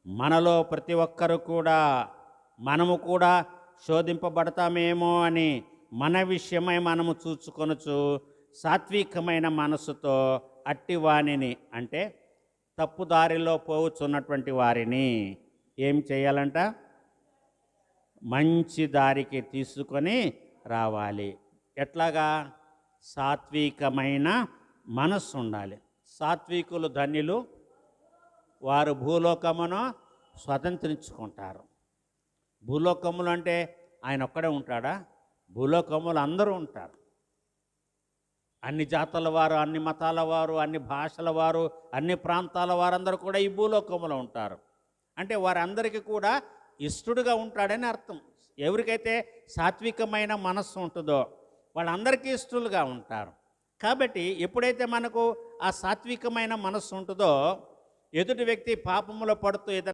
మనలో ప్రతి ఒక్కరు కూడా మనము కూడా శోధింపబడతామేమో అని మన విషయమై మనము చూచుకొనుచు సాత్వికమైన మనసుతో అట్టి వాణిని అంటే తప్పుదారిలో పోవుచున్నటువంటి వారిని ఏం చేయాలంట? మంచి దారికి తీసుకొని రావాలి. ఎట్లాగా? సాత్వికమైన మనస్సు ఉండాలి. సాత్వికులు ధన్యులు, వారు భూలోకమును స్వతంత్రించుకుంటారు. భూలోకములు అంటే ఆయన ఒక్కడే ఉంటాడా? భూలోకములు అందరూ ఉంటారు. అన్ని జాతుల వారు, అన్ని మతాల వారు, అన్ని భాషల వారు, అన్ని ప్రాంతాల వారందరూ కూడా ఈ భూలోకములో ఉంటారు. అంటే వారందరికీ కూడా ఇష్టడుగా ఉంటాడని అర్థం. ఎవరికైతే సాత్వికమైన మనస్సు ఉంటుందో వాళ్ళందరికీ ఇష్టలుగా ఉంటారు. కాబట్టి ఎప్పుడైతే మనకు ఆ సాత్వికమైన మనస్సు ఉంటుందో ఎదుటి వ్యక్తి పాపములో పడుతూ